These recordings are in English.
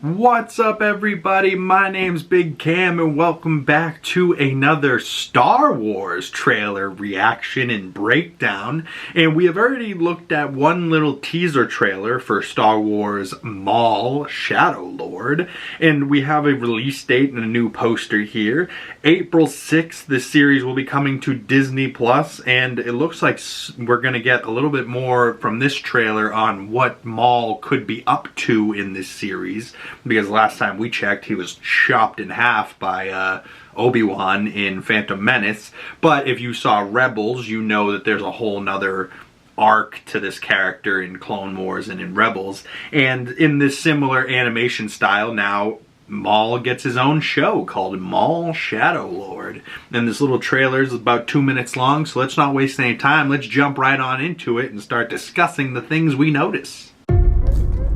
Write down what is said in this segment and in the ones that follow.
What's up, everybody? My name's Big Cam and welcome back to another Star Wars trailer reaction and breakdown. And we have already looked at one little teaser trailer for Star Wars Maul Shadow Lord. And we have a release date and a new poster here. April 6th, this series will be coming to Disney Plus, and it looks like we're going to get a little bit more from this trailer on what Maul could be up to in this series. Because last time we checked, he was chopped in half by Obi-Wan in Phantom Menace. But if you saw Rebels, you know that there's a whole nother arc to this character in Clone Wars and in Rebels. And in this similar animation style, now Maul gets his own show called Maul Shadow Lord. And this little trailer is about 2 minutes long, so let's not waste any time. Let's jump right on into it and start discussing the things we notice.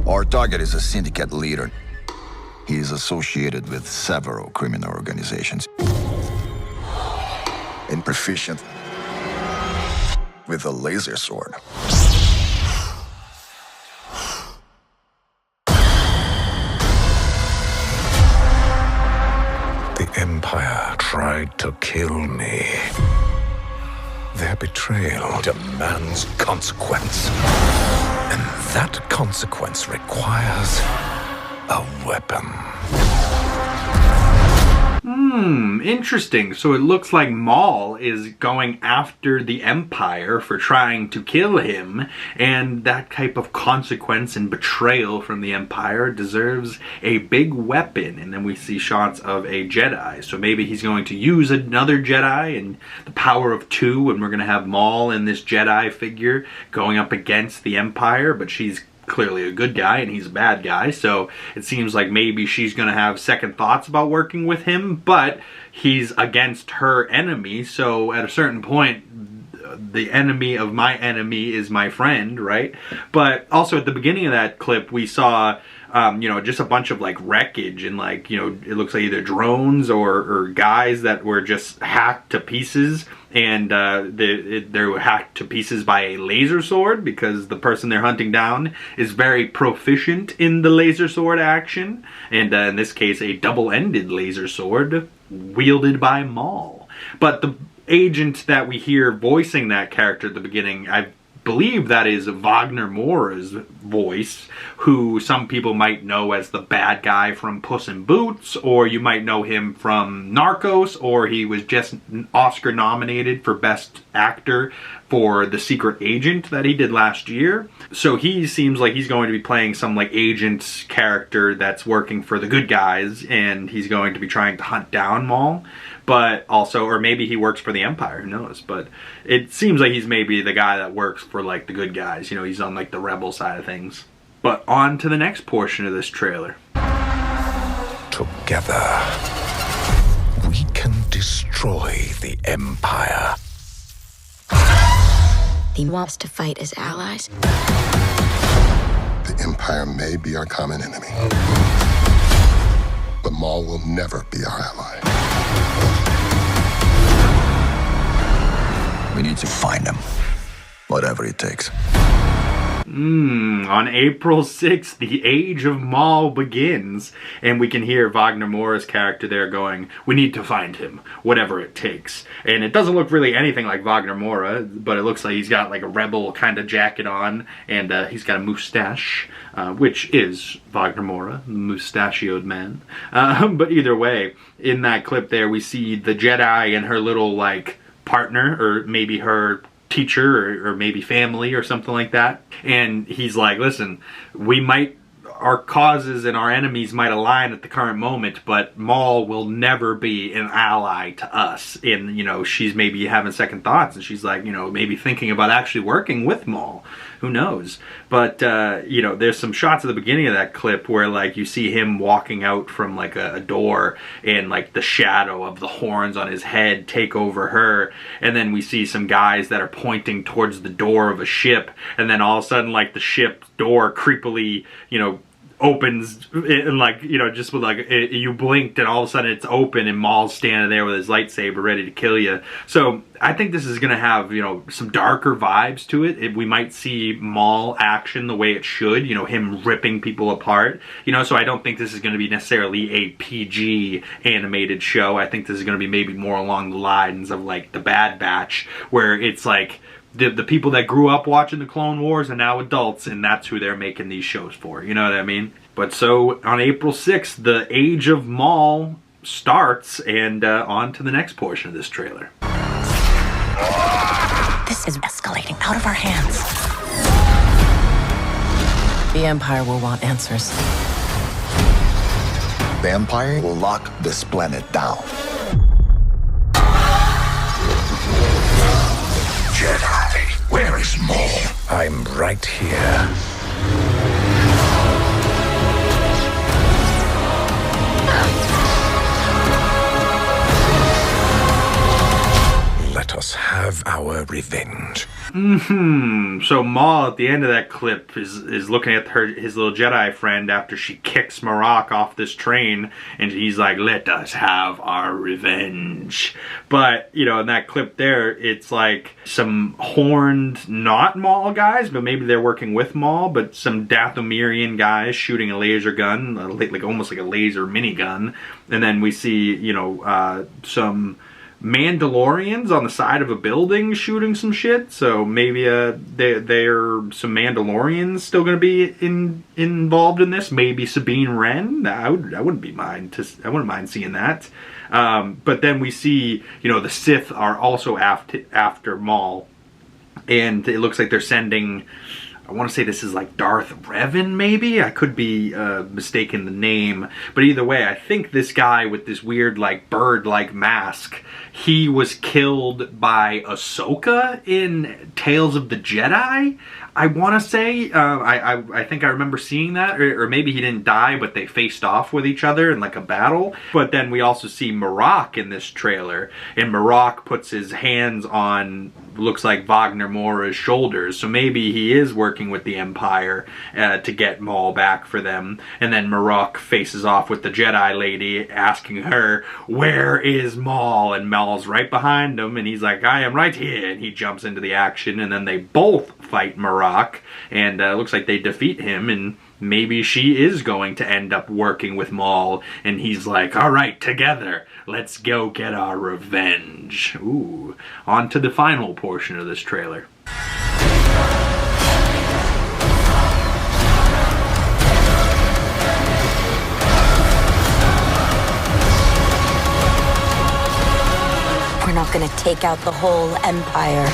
Our target is a syndicate leader. He is associated with several criminal organizations and proficient with a laser sword. The Empire tried to kill me. Their betrayal demands consequence. And that consequence requires a weapon. Interesting. So it looks like Maul is going after the Empire for trying to kill him, and that type of consequence and betrayal from the Empire deserves a big weapon. And then we see shots of a Jedi. So maybe he's going to use another Jedi and the power of two, and we're going to have Maul and this Jedi figure going up against the Empire, but she's clearly a good guy and he's a bad guy, so it seems like maybe she's gonna have second thoughts about working with him, but he's against her enemy, so at a certain point the enemy of my enemy is my friend, right? But also at the beginning of that clip we saw just a bunch of like wreckage and like, it looks like either drones or guys that were just hacked to pieces, and they're hacked to pieces by a laser sword because the person they're hunting down is very proficient in the laser sword action, and in this case a double-ended laser sword wielded by Maul. But the agent that we hear voicing that character at the beginning, I believe that is Wagner Moura's voice, who some people might know as the bad guy from Puss in Boots, or you might know him from Narcos, or he was just Oscar nominated for Best Actor for The Secret Agent that he did last year. So he seems like he's going to be playing some like agent character that's working for the good guys, and he's going to be trying to hunt down Maul. But also, or maybe he works for the Empire, who knows? But it seems like he's maybe the guy that works for like the good guys. He's on like the rebel side of things. But on to the next portion of this trailer. Together, we can destroy the Empire. He wants to fight as allies. The Empire may be our common enemy, but Maul will never be our ally. We need to find him, whatever it takes. On April 6th, the age of Maul begins, and we can hear Wagner Moura's character there going, "We need to find him, whatever it takes." And it doesn't look really anything like Wagner Moura, but it looks like he's got like a rebel kind of jacket on, and he's got a mustache, which is Wagner Moura, the mustachioed man. But either way, in that clip there, we see the Jedi and her little like partner, or maybe her teacher, or maybe family or something like that, and he's like, "Listen, our causes and our enemies might align at the current moment, but Maul will never be an ally to us." And she's maybe having second thoughts, and she's like, maybe thinking about actually working with Maul. Who knows? But there's some shots at the beginning of that clip where like you see him walking out from like a door, and like the shadow of the horns on his head take over her, and then we see some guys that are pointing towards the door of a ship, and then all of a sudden like the ship door creepily opens and like, you know, just with like you blinked and all of a sudden it's open and Maul's standing there with his lightsaber ready to kill you. So I think this is gonna have, you know, some darker vibes to it. We might see Maul action the way it should, you know, him ripping people apart, you know. So I don't think this is gonna be necessarily a PG animated show. I think this is gonna be maybe more along the lines of like the Bad Batch, where it's like the people that grew up watching the Clone Wars are now adults, and that's who they're making these shows for. You know what I mean? But so on April 6th, the Age of Maul starts, and on to the next portion of this trailer. This is escalating out of our hands. The Empire will want answers. The Empire will lock this planet down. Jedi, where is Maul? I'm right here. Let us have our revenge. So Maul at the end of that clip is looking at his little Jedi friend after she kicks Marok off this train, and he's like, let us have our revenge. But, you know, in that clip there, it's like some horned, not Maul guys, but maybe they're working with Maul, but some Dathomirian guys shooting a laser gun, like almost like a laser minigun. And then we see, you know, some Mandalorians on the side of a building shooting some shit. So maybe they're some Mandalorians still going to be involved in this. Maybe Sabine Wren. I wouldn't mind seeing that. But then we see, you know, the Sith are also after Maul, and it looks like they're sending, I want to say this is like Darth Revan, maybe? I could be mistaken the name. But either way, I think this guy with this weird, like, bird-like mask, he was killed by Ahsoka in Tales of the Jedi, I want to say. I think I remember seeing that. Or maybe he didn't die, but they faced off with each other in, like, a battle. But then we also see Marok in this trailer. And Marok puts his hands on, looks like Wagner Moura's shoulders. So maybe he is working with the Empire to get Maul back for them. And then Marok faces off with the Jedi lady, asking her, where is Maul? And Maul's right behind him, and he's like, I am right here. And he jumps into the action, and then they both fight Marok, and looks like they defeat him, and maybe she is going to end up working with Maul, and he's like, all right, together, let's go get our revenge. Ooh, on to the final portion of this trailer. We're not gonna take out the whole Empire.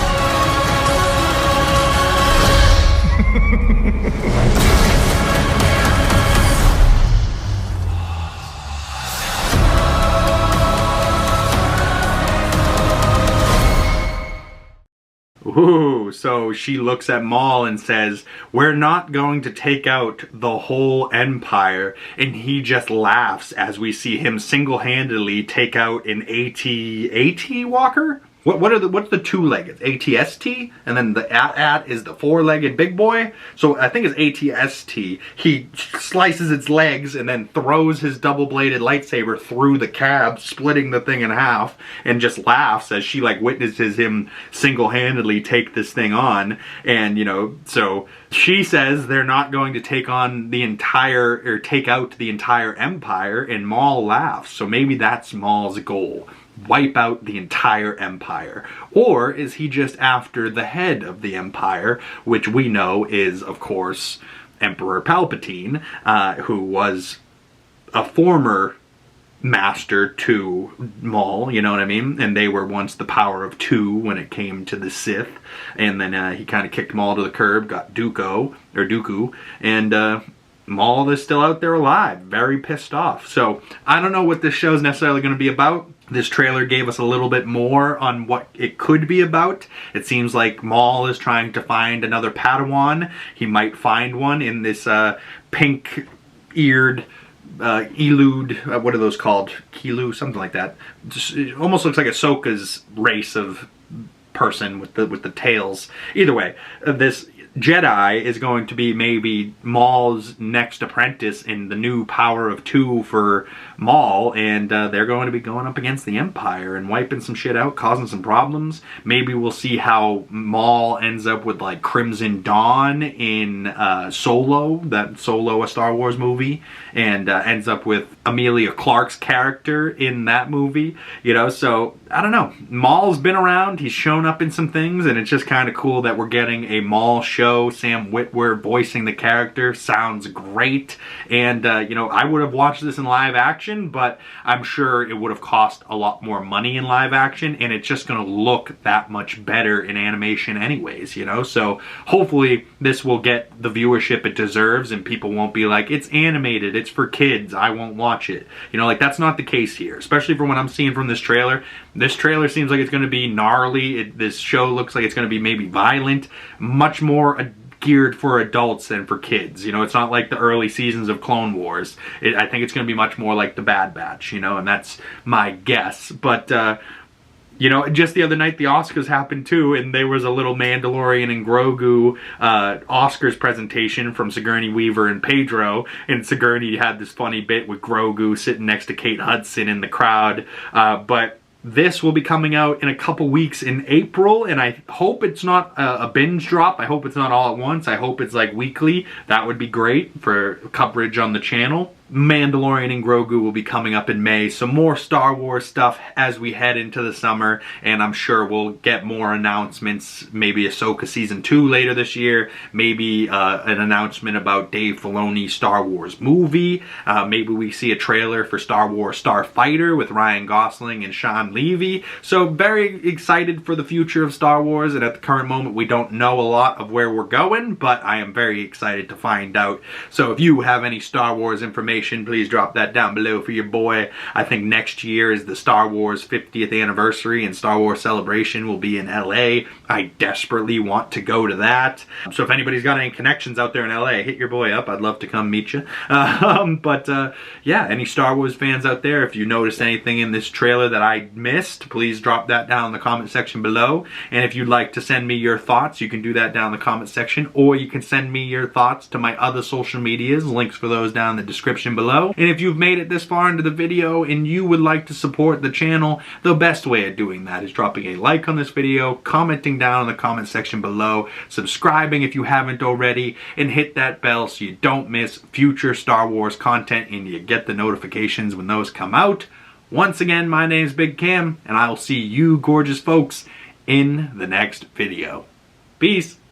Ooh, so she looks at Maul and says, we're not going to take out the whole Empire, and he just laughs as we see him single-handedly take out an AT walker? What's the two-legged? ATST? And then the AT is the four-legged big boy? So I think it's ATST. He slices its legs and then throws his double-bladed lightsaber through the cab, splitting the thing in half, and just laughs as she, like, witnesses him single-handedly take this thing on. And, you know, so she says they're not going to take on the entire, or take out the entire Empire, and Maul laughs. So maybe that's Maul's goal. Wipe out the entire Empire. Or is he just after the head of the Empire, which we know is, of course, Emperor Palpatine, who was a former master to Maul, you know what I mean? And they were once the power of two when it came to the Sith. And then he kind of kicked Maul to the curb, got Dooku, and Maul is still out there alive, very pissed off. So I don't know what this show is necessarily going to be about. This trailer gave us a little bit more on what it could be about. It seems like Maul is trying to find another Padawan. He might find one in this pink-eared elude, what are those called? Kilu, something like that. It almost looks like Ahsoka's race of person with the tails. Either way, this Jedi is going to be maybe Maul's next apprentice in the new Power of Two for Maul, and they're going to be going up against the Empire and wiping some shit out, causing some problems. Maybe we'll see how Maul ends up with like Crimson Dawn in Solo, that Solo, a Star Wars movie, and ends up with Emilia Clarke's character in that movie, you know. So I don't know, Maul's been around, he's shown up in some things, and it's just kind of cool that we're getting a Maul show. Sam Witter voicing the character sounds great, and you know, I would have watched this in live action, but I'm sure it would have cost a lot more money in live action, and it's just going to look that much better in animation anyways, you know. So hopefully this will get the viewership it deserves, and people won't be like, it's animated, it's for kids, I won't watch it, you know. Like, that's not the case here, especially from what I'm seeing from this trailer. This trailer seems like it's going to be gnarly. This show looks like it's going to be maybe violent, much more geared for adults than for kids. You know, it's not like the early seasons of Clone Wars. I think it's going to be much more like the Bad Batch, you know, and that's my guess. But, you know, just the other night the Oscars happened too, and there was a little Mandalorian and Grogu Oscars presentation from Sigourney Weaver and Pedro, and Sigourney had this funny bit with Grogu sitting next to Kate Hudson in the crowd, but this will be coming out in a couple weeks in April, and I hope it's not a binge drop. I hope it's not all at once. I hope it's like weekly. That would be great for coverage on the channel. Mandalorian and Grogu will be coming up in May. So more Star Wars stuff as we head into the summer, and I'm sure we'll get more announcements. Maybe Ahsoka Season 2 later this year. Maybe an announcement about Dave Faloni's Star Wars movie. Maybe we see a trailer for Star Wars Starfighter with Ryan Gosling and Sean Levy. So very excited for the future of Star Wars, and at the current moment we don't know a lot of where we're going, but I am very excited to find out. So if you have any Star Wars information, please drop that down below for your boy. I think next year is the Star Wars 50th anniversary, and Star Wars Celebration will be in LA. I desperately want to go to that. So if anybody's got any connections out there in LA, hit your boy up. I'd love to come meet you. Yeah, any Star Wars fans out there, if you noticed anything in this trailer that I missed, please drop that down in the comment section below. And if you'd like to send me your thoughts, you can do that down in the comment section, or you can send me your thoughts to my other social medias. Links for those down in the description below. And if you've made it this far into the video and you would like to support the channel, the best way of doing that is dropping a like on this video, commenting down in the comment section below, subscribing if you haven't already, and hit that bell so you don't miss future Star Wars content and you get the notifications when those come out. Once again, my name's Big Cam, and I will see you gorgeous folks in the next video. Peace!